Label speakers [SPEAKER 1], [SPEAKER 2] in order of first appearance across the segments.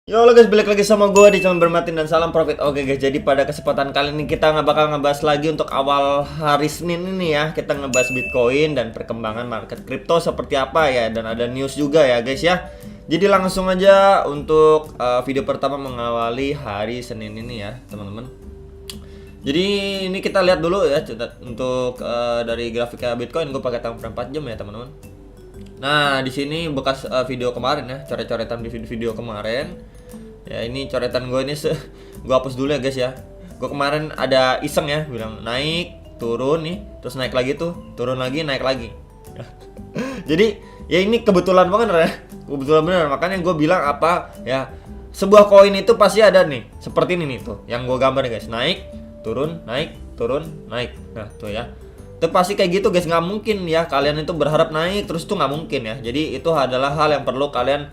[SPEAKER 1] Yo halo guys, balik lagi sama gue di channel Bermatin dan salam profit. Oke guys, jadi pada kesempatan kali ini kita bakal ngebahas lagi untuk awal hari Senin ini ya. Kita ngebahas Bitcoin dan perkembangan market kripto seperti apa ya. Dan ada news juga ya guys ya. Jadi langsung aja untuk video pertama mengawali hari Senin ini ya teman-teman. Jadi ini kita lihat dulu ya untuk dari grafiknya Bitcoin. Gue pakai time frame 4 jam ya teman-teman. Nah di sini bekas video kemarin ya, coret-coretan di video kemarin. Ya ini coretan gue ini gue hapus dulu ya guys ya. Gue kemarin ada iseng ya, bilang naik turun nih, terus naik lagi tuh, turun lagi naik lagi. Jadi ya ini kebetulan banget ya, kebetulan bener. Makanya gue bilang apa ya, sebuah koin itu pasti ada nih, seperti ini nih tuh, yang gue gambar guys, naik turun naik turun naik. Nah tuh ya, itu pasti kayak gitu guys, nggak mungkin ya kalian itu berharap naik terus tuh, nggak mungkin ya. Jadi itu adalah hal yang perlu kalian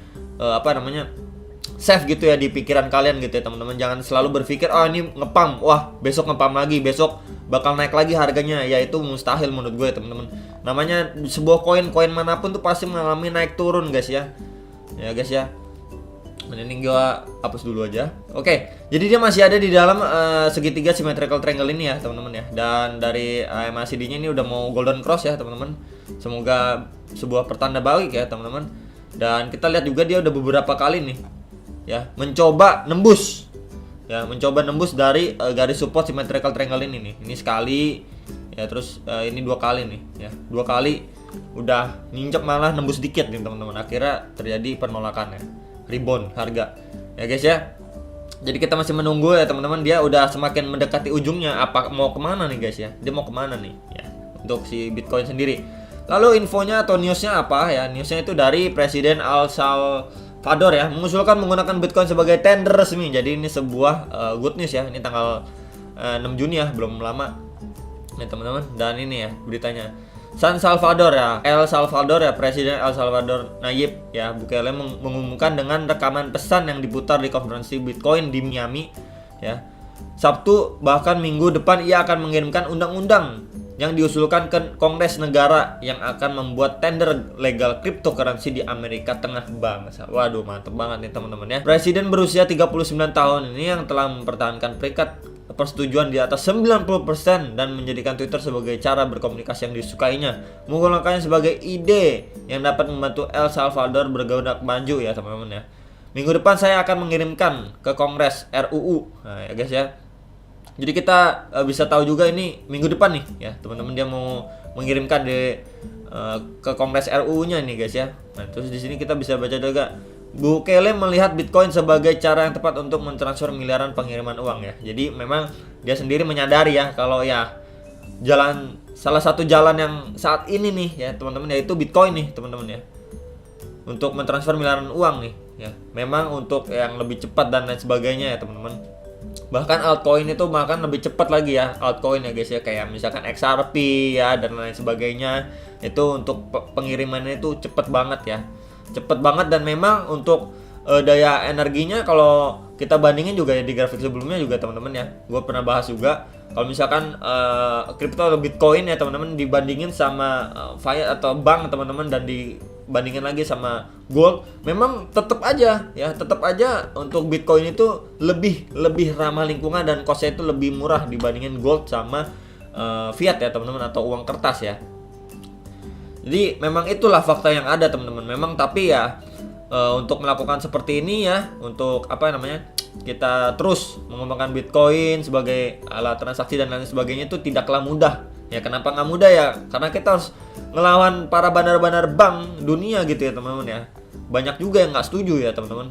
[SPEAKER 1] save gitu ya di pikiran kalian gitu ya teman-teman. Jangan selalu berpikir oh ini ngepam, wah besok ngepam lagi, besok bakal naik lagi harganya. Ya itu mustahil menurut gue ya teman-teman. Namanya sebuah koin manapun tuh pasti mengalami naik turun guys ya. Ya guys ya. Ini gue hapus dulu aja. Oke, jadi dia masih ada di dalam segitiga symmetrical triangle ini ya teman-teman ya. Dan dari MACD-nya ini udah mau golden cross ya teman-teman. Semoga sebuah pertanda baik ya teman-teman. Dan kita lihat juga dia udah beberapa kali nih ya mencoba nembus dari garis support symmetrical triangle ini nih. Ini sekali ya, terus ini dua kali nih ya, dua kali udah nginjek malah nembus dikit nih teman-teman. Akhirnya terjadi penolakannya, rebound harga ya guys ya. Jadi kita masih menunggu ya teman-teman, dia udah semakin mendekati ujungnya. Apa mau kemana nih guys ya, dia mau kemana nih ya untuk si Bitcoin sendiri. Lalu infonya atau newsnya apa ya, newsnya itu dari Presiden El Salvador ya, mengusulkan menggunakan Bitcoin sebagai tender resmi. Jadi ini sebuah good news ya. Ini tanggal 6 Juni ya, belum lama nih teman-teman. Dan ini ya beritanya, El Salvador ya, Presiden El Salvador Nayib ya Bukele mengumumkan dengan rekaman pesan yang diputar di konferensi Bitcoin di Miami ya Sabtu, bahkan minggu depan ia akan mengirimkan undang-undang yang diusulkan ke Kongres negara yang akan membuat tender legal cryptocurrency di Amerika Tengah bangsa. Waduh, mantep banget nih teman-teman ya. Presiden berusia 39 tahun ini yang telah mempertahankan peringkat persetujuan di atas 90% dan menjadikan Twitter sebagai cara berkomunikasi yang disukainya, menggunakannya sebagai ide yang dapat membantu El Salvador bergerak maju ya teman-teman ya. Minggu depan saya akan mengirimkan ke Kongres RUU. Nah ya guys ya. Jadi kita bisa tahu juga ini minggu depan nih ya teman-teman, dia mau mengirimkan ke Kongres RUU-nya nih guys ya. Nah terus di sini kita bisa baca juga, Bukele melihat Bitcoin sebagai cara yang tepat untuk mentransfer miliaran pengiriman uang ya. Jadi memang dia sendiri menyadari ya kalau ya salah satu jalan yang saat ini nih ya teman-teman, yaitu Bitcoin nih teman-teman ya, untuk mentransfer miliaran uang nih ya. Memang untuk yang lebih cepat dan lain sebagainya ya teman-teman. Bahkan altcoin itu bahkan lebih cepat lagi ya, altcoin ya guys ya, kayak misalkan XRP ya dan lain sebagainya. Itu untuk pengirimannya itu cepet banget ya, cepet banget. Dan memang untuk daya energinya kalau kita bandingin juga ya di grafik sebelumnya juga teman-teman ya, gue pernah bahas juga kalau misalkan crypto atau Bitcoin ya teman-teman dibandingin sama fiat atau bank teman-teman, dan dibandingin lagi sama gold, memang tetap aja untuk Bitcoin itu lebih ramah lingkungan dan costnya itu lebih murah dibandingin gold sama fiat ya teman-teman, atau uang kertas ya. Jadi memang itulah fakta yang ada teman-teman. Memang tapi ya untuk melakukan seperti ini ya, untuk kita terus mengembangkan Bitcoin sebagai alat transaksi dan lain sebagainya itu tidaklah mudah ya. Kenapa nggak mudah ya? Karena kita harus ngelawan para bandar-bandar bank dunia gitu ya teman-teman ya. Banyak juga yang nggak setuju ya teman-teman.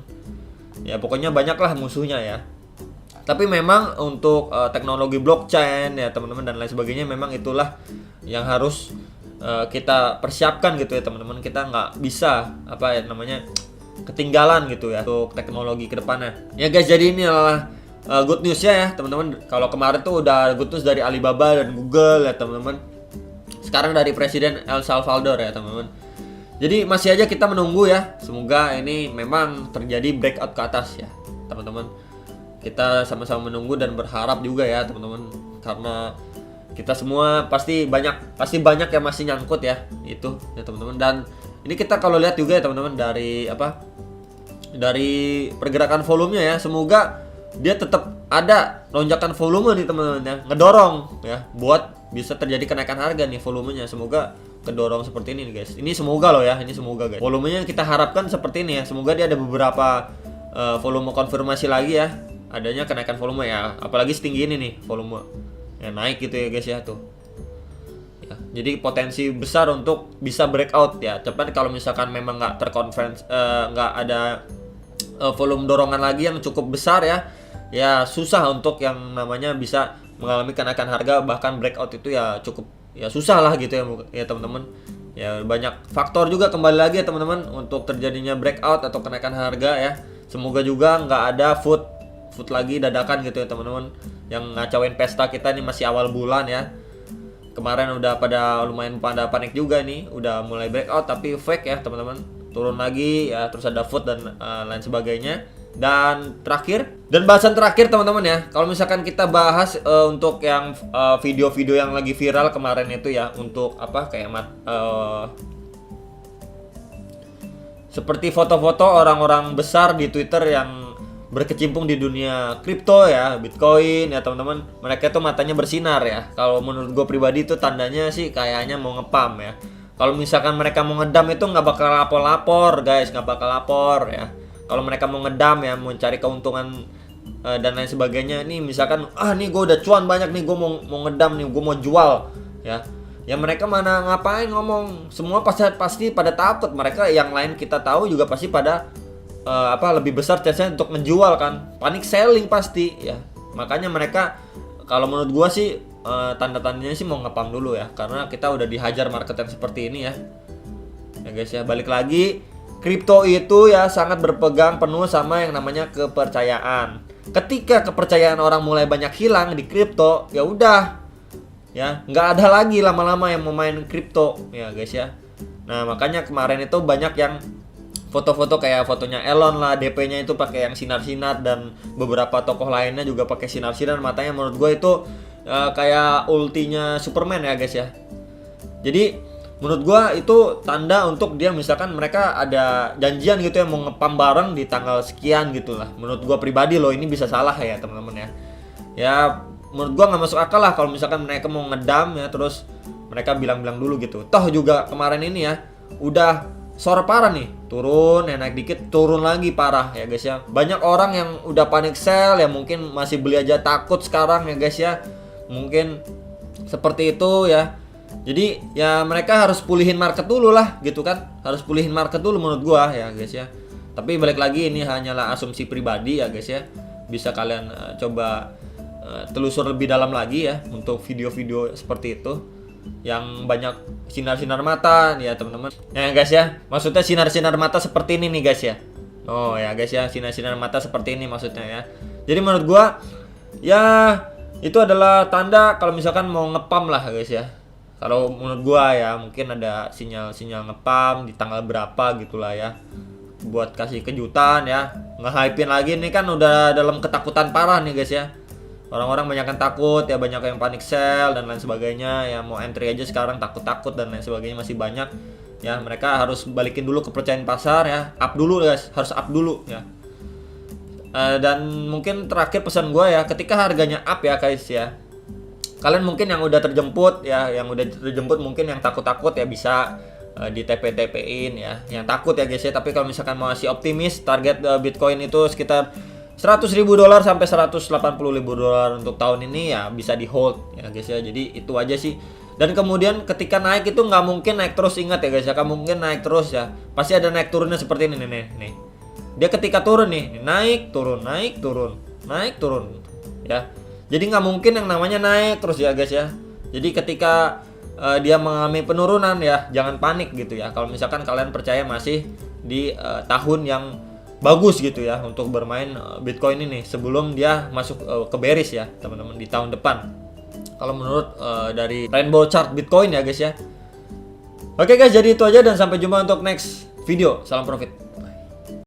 [SPEAKER 1] Ya pokoknya banyaklah musuhnya ya. Tapi memang untuk teknologi blockchain ya teman-teman dan lain sebagainya, memang itulah yang harus kita persiapkan gitu ya teman-teman. Kita nggak bisa ketinggalan gitu ya untuk teknologi kedepannya ya guys. Jadi ini adalah good news ya teman-teman. Kalau kemarin tuh udah good news dari Alibaba dan Google ya teman-teman, sekarang dari Presiden El Salvador ya teman-teman. Jadi masih aja kita menunggu ya, semoga ini memang terjadi breakout ke atas ya teman-teman. Kita sama-sama menunggu dan berharap juga ya teman-teman, karena kita semua pasti banyak yang masih nyangkut ya itu ya teman-teman. Dan ini kita kalau lihat juga ya teman-teman dari dari pergerakan volumenya ya. Semoga dia tetap ada lonjakan volume nih teman-teman ya, ngedorong ya buat bisa terjadi kenaikan harga nih volumenya. Semoga kedorong seperti ini nih guys. Ini semoga loh ya, ini semoga guys. Volumenya kita harapkan seperti ini ya. Semoga dia ada beberapa volume konfirmasi lagi ya, adanya kenaikan volume ya. Apalagi setinggi ini nih volume ya, naik gitu ya guys ya tuh. Ya, jadi potensi besar untuk bisa breakout ya. Cepat kalau misalkan memang nggak nggak ada volume dorongan lagi yang cukup besar ya. Ya susah untuk yang namanya bisa mengalami kenaikan harga, bahkan breakout itu ya cukup ya susah lah gitu ya teman-teman. Ya banyak faktor juga kembali lagi ya teman-teman untuk terjadinya breakout atau kenaikan harga ya. Semoga juga nggak ada food lagi dadakan gitu ya teman-teman, yang ngacauin pesta kita nih masih awal bulan ya. Kemarin udah lumayan pada panik juga nih, udah mulai breakout tapi fake ya teman-teman, turun lagi ya, terus ada food dan lain sebagainya. Dan bahasan terakhir teman-teman ya, kalau misalkan kita bahas untuk yang video-video yang lagi viral kemarin itu ya, untuk apa kayak seperti foto-foto orang-orang besar di Twitter yang berkecimpung di dunia kripto ya, Bitcoin ya teman-teman. Mereka tuh matanya bersinar ya. Kalau menurut gue pribadi itu tandanya sih kayaknya mau ngepam ya. Kalau misalkan mereka mau ngedam itu nggak bakal lapor guys, nggak bakal lapor ya. Kalau mereka mau ngedam ya, mau cari keuntungan dan lain sebagainya, nih misalkan nih gue udah cuan banyak nih, gue mau ngedam nih, gue mau jual ya. Ya mereka mana ngapain ngomong, semua pasti pada takut. Mereka yang lain kita tahu juga pasti pada lebih besar chance-nya untuk ngejual kan, panic selling pasti ya. Makanya mereka kalau menurut gue sih tanda-tandanya sih mau ngepam dulu ya, karena kita udah dihajar market yang seperti ini ya. Ya guys ya, balik lagi, kripto itu ya sangat berpegang penuh sama yang namanya kepercayaan. Ketika kepercayaan orang mulai banyak hilang di kripto, ya udah ya, nggak ada lagi lama-lama yang mau main kripto ya guys ya. Nah makanya kemarin itu banyak yang foto-foto kayak fotonya Elon lah, DP-nya itu pakai yang sinar-sinar, dan beberapa tokoh lainnya juga pakai sinar-sinar matanya. Menurut gue itu kayak ultinya Superman ya guys ya. Jadi menurut gua itu tanda untuk dia, misalkan mereka ada janjian gitu ya, mau ngepam bareng di tanggal sekian gitu lah. Menurut gua pribadi loh, ini bisa salah ya teman-teman ya. Ya menurut gua nggak masuk akal lah kalau misalkan mereka mau ngedam ya, terus mereka bilang-bilang dulu gitu. Toh juga kemarin ini ya udah sore parah nih, turun ya, naik dikit turun lagi parah ya guys ya. Banyak orang yang udah panic sell ya, mungkin masih beli aja takut sekarang ya guys ya. Mungkin seperti itu ya. Jadi ya mereka harus pulihin market dulu lah gitu kan, harus pulihin market dulu menurut gua ya guys ya. Tapi balik lagi, ini hanyalah asumsi pribadi ya guys ya. Bisa kalian coba telusur lebih dalam lagi ya untuk video-video seperti itu yang banyak sinar-sinar mata ya teman-teman. Ya guys ya, maksudnya sinar-sinar mata seperti ini nih guys ya. Oh ya guys ya, sinar-sinar mata seperti ini maksudnya ya. Jadi menurut gua ya itu adalah tanda kalau misalkan mau ngepam lah guys ya. Kalau menurut gua ya, mungkin ada sinyal-sinyal ngepam di tanggal berapa gitulah ya, buat kasih kejutan ya, nge-hypein lagi. Nih kan udah dalam ketakutan parah nih guys ya. Orang-orang banyak yang takut ya, banyak yang panic sell dan lain sebagainya ya. Mau entry aja sekarang takut-takut dan lain sebagainya masih banyak ya. Mereka harus balikin dulu kepercayaan pasar ya, up dulu guys, harus up dulu ya. Dan mungkin terakhir pesan gua ya, ketika harganya up ya guys ya, kalian mungkin yang udah terjemput ya, mungkin yang takut-takut ya bisa di TP-TP-in ya, yang takut ya guys ya. Tapi kalau misalkan masih optimis, target Bitcoin itu sekitar $100.000 sampai $180.000 untuk tahun ini ya, bisa di hold ya guys ya. Jadi itu aja sih. Dan kemudian ketika naik itu nggak mungkin naik terus, ingat ya guys ya, nggak mungkin naik terus ya, pasti ada naik turunnya seperti ini nih. Dia ketika turun nih, naik turun, naik turun, naik turun ya. Jadi nggak mungkin yang namanya naik terus ya guys ya. Jadi ketika dia mengalami penurunan ya, jangan panik gitu ya. Kalau misalkan kalian percaya masih di tahun yang bagus gitu ya untuk bermain Bitcoin ini, sebelum dia masuk ke bearish ya teman-teman di tahun depan. Kalau menurut dari Rainbow Chart Bitcoin ya guys ya. Oke guys, jadi itu aja dan sampai jumpa untuk next video. Salam profit.